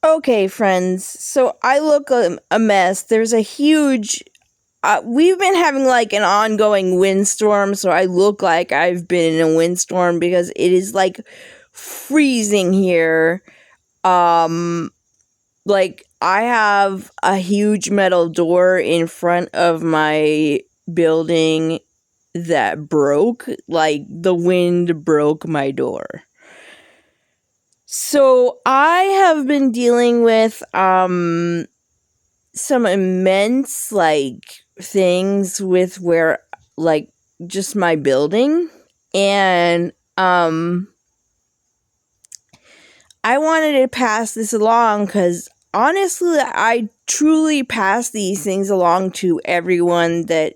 Okay, friends. So I look a mess. There's a huge. We've been having like an ongoing windstorm, so I look like I've been in a windstorm because it is like freezing here. Um, like I have a huge metal door in front of my building that broke. Like the wind broke my door. So I have been dealing with some immense like things with where like just my building, and I wanted to pass this along because honestly I truly pass these things along to everyone that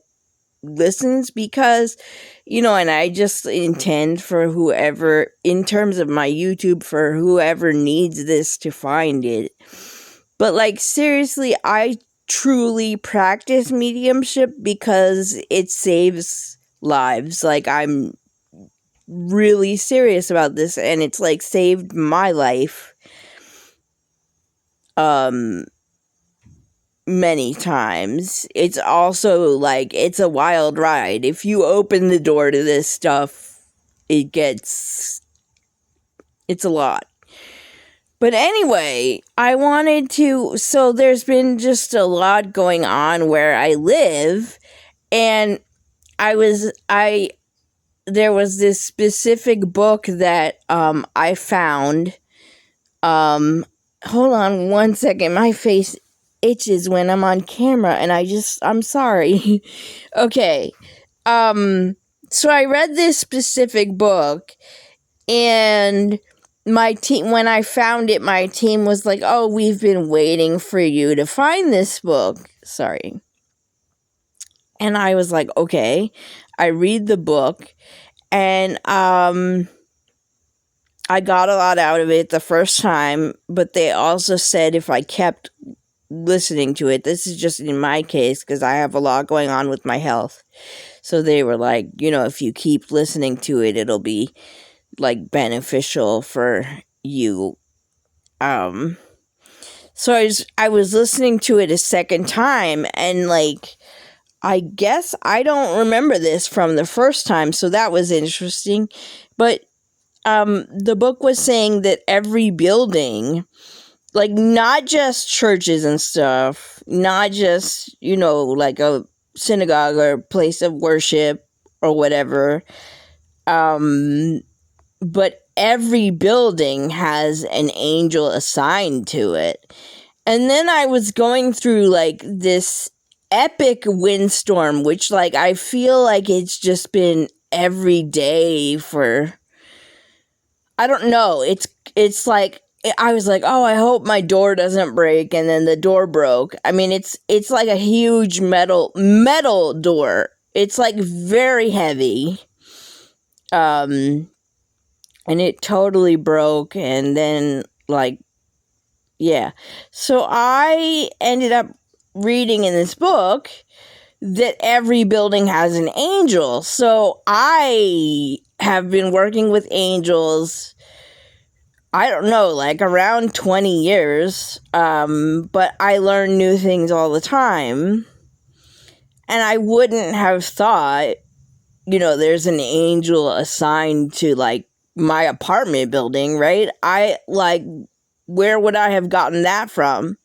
listens because and I just intend for whoever, in terms of my YouTube, for whoever needs this to find it. But like seriously, I truly practice mediumship because it saves lives. Like I'm really serious about this, and it's like saved my life many times. It's also like it's a wild ride. If you open the door to this stuff, it's a lot. But anyway, so there's been just a lot going on where I live, and there was this specific book that I found. Hold on one second. My face itches when I'm on camera, and I'm sorry. Okay. So I read this specific book, and my team, when I found it, my team was like, "Oh, we've been waiting for you to find this book." Sorry. And I was like, "Okay." I read the book, and I got a lot out of it the first time, but they also said if I kept listening to it, this is just in my case because I have a lot going on with my health. So they were like, if you keep listening to it, it'll be like beneficial for you. So I was listening to it a second time, and like I guess I don't remember this from the first time, so that was interesting. But the book was saying that every building, like not just churches and stuff, not just, like a synagogue or place of worship or whatever, but every building has an angel assigned to it. And then I was going through like this epic windstorm, which like I feel like it's just been every day for, I don't know. It's like I was like, "Oh, I hope my door doesn't break," and then the door broke. I mean, it's like a huge metal door. It's like very heavy. And it totally broke, and then like yeah. So I ended up reading in this book that every building has an angel. So I have been working with angels, I don't know, like around 20 years, but I learn new things all the time. And I wouldn't have thought, there's an angel assigned to like my apartment building, right? Where would I have gotten that from?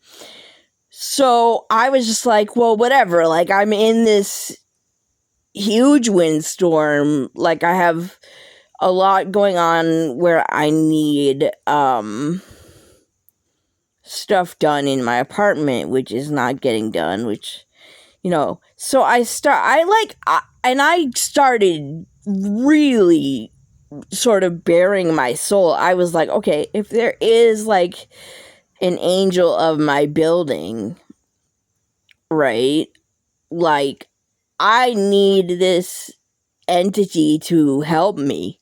So I was just like, well, whatever. Like I'm in this huge windstorm. Like I have a lot going on where I need stuff done in my apartment, which is not getting done, which so I started really sort of bearing my soul. I was like, okay, if there is like an angel of my building, right? Like I need this entity to help me.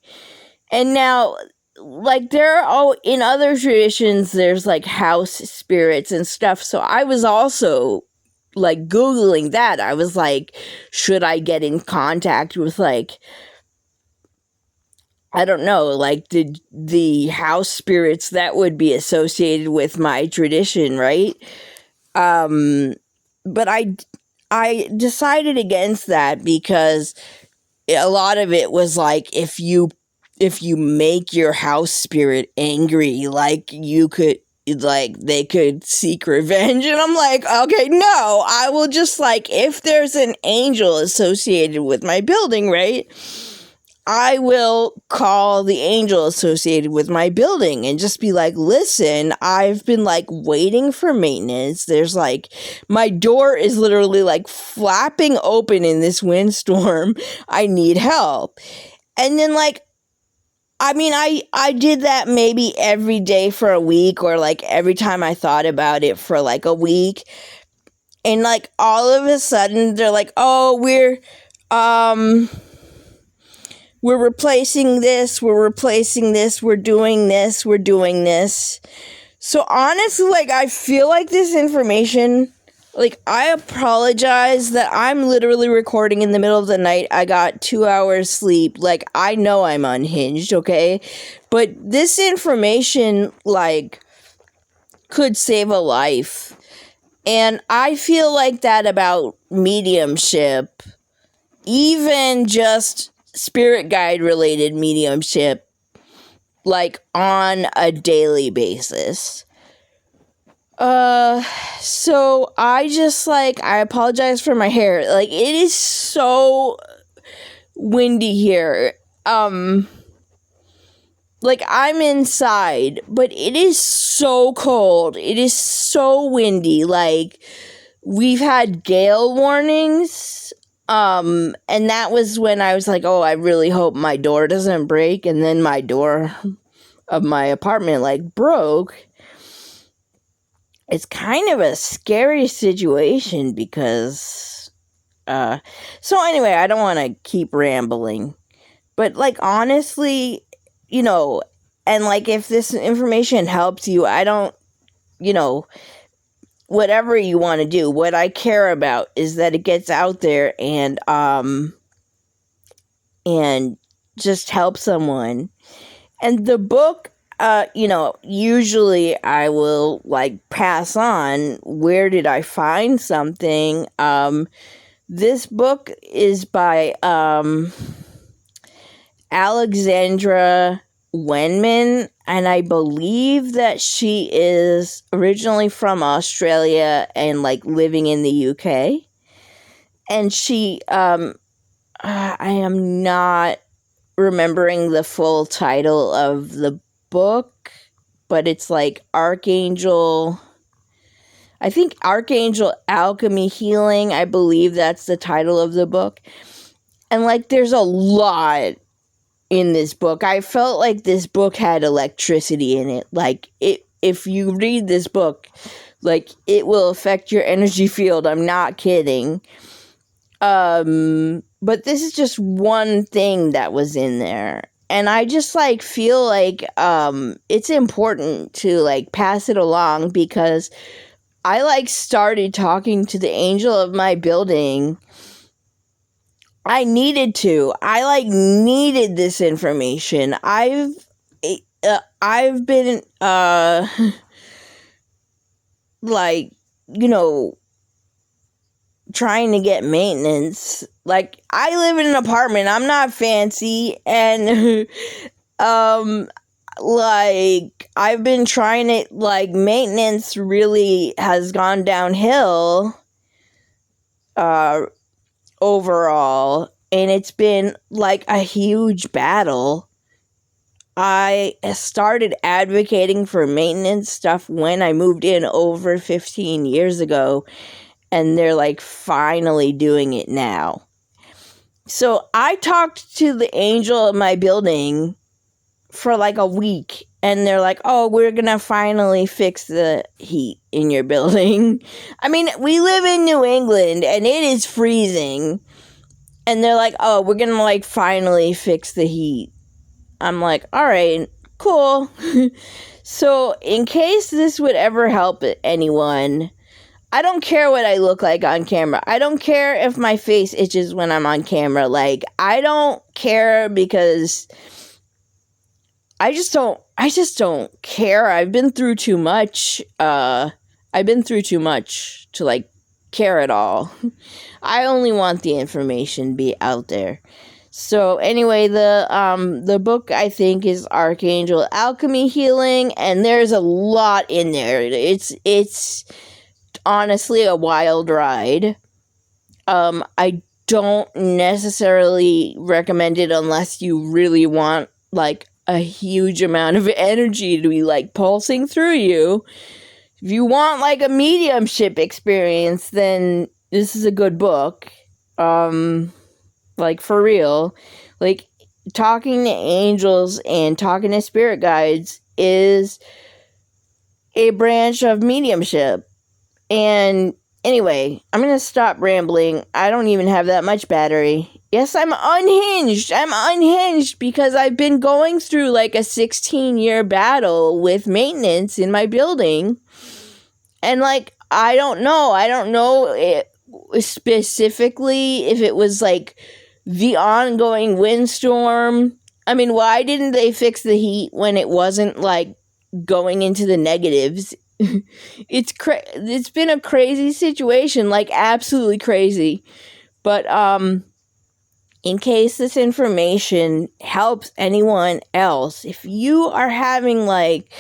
And now, like in other traditions, there's like house spirits and stuff. So I was also like Googling that. I was like, should I get in contact with like I don't know, like the house spirits that would be associated with my tradition, right? Um, but I decided against that because a lot of it was like if you make your house spirit angry, like you could like they could seek revenge, and I'm like, okay, no, I will just like if there's an angel associated with my building, right? I will call the angel associated with my building and just be like, listen, I've been like waiting for maintenance. There's like, my door is literally like flapping open in this windstorm. I need help. And then like, I mean, I did that maybe every day for a week, or like every time I thought about it for like a week. And like all of a sudden they're like, oh, we're replacing this, we're replacing this, we're doing this, we're doing this. So honestly, like, I feel like this information, like, I apologize that I'm literally recording in the middle of the night. I got 2 hours sleep. Like, I know I'm unhinged, okay? But this information, like, could save a life. And I feel like that about mediumship, even just spirit guide related mediumship, like on a daily basis. So I just like, I apologize for my hair. Like, it is so windy here. Like, I'm inside, but it is so cold. It is so windy. Like, we've had gale warnings. And that was when I was like, oh, I really hope my door doesn't break. And then my door of my apartment, like, broke. It's kind of a scary situation because, so anyway, I don't want to keep rambling. But, like, honestly, you know, and, like, if this information helps you, I don't, you know, whatever you want to do, what I care about is that it gets out there and just help someone. And the book, you know, usually I will, like, pass on, where did I find something? This book is by, Alexandra Wenman, and I believe that she is originally from Australia and like living in the UK. And she, I am not remembering the full title of the book, but it's like Archangel Alchemy Healing. I believe that's the title of the book. And like, there's a lot in this book. I felt like this book had electricity in it. Like, if you read this book, like, it will affect your energy field. I'm not kidding. But this is just one thing that was in there. And I just, like, feel like, it's important to, like, pass it along, because I, like, started talking to the angel of my building. I needed to. I, like, needed this information. I've been, like, you know, trying to get maintenance. Like, I live in an apartment. I'm not fancy. And, like, I've been trying it, like, maintenance really has gone downhill, overall, and it's been like a huge battle. I started advocating for maintenance stuff when I moved in over 15 years ago, and they're like finally doing it now. So I talked to the angel of my building for like a week, and they're like, oh, we're gonna finally fix the heat in your building. I mean, we live in New England and it is freezing. And they're like, oh, we're gonna like finally fix the heat. I'm like, all right, cool. So in case this would ever help anyone, I don't care what I look like on camera. I don't care if my face itches when I'm on camera. Like, I don't care, because I just don't care. I've been through too much. I've been through too much to like care at all. I only want the information be out there. So anyway, the book I think is Archangel Alchemy Healing, and there's a lot in there. It's honestly a wild ride. I don't necessarily recommend it unless you really want like a huge amount of energy to be like pulsing through you. If you want like a mediumship experience, then this is a good book. Like for real. Like talking to angels and talking to spirit guides is a branch of mediumship. And anyway, I'm going to stop rambling. I don't even have that much battery. Yes, I'm unhinged. I'm unhinged because I've been going through like a 16-year battle with maintenance in my building. And like, I don't know specifically if it was like the ongoing windstorm. I mean, why didn't they fix the heat when it wasn't like going into the negatives? It's been a crazy situation, like absolutely crazy. But in case this information helps anyone else, if you are having like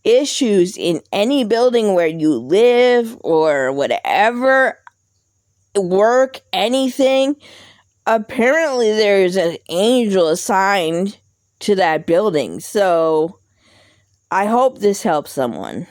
issues in any building where you live or whatever, work, anything, apparently there's an angel assigned to that building. So I hope this helps someone.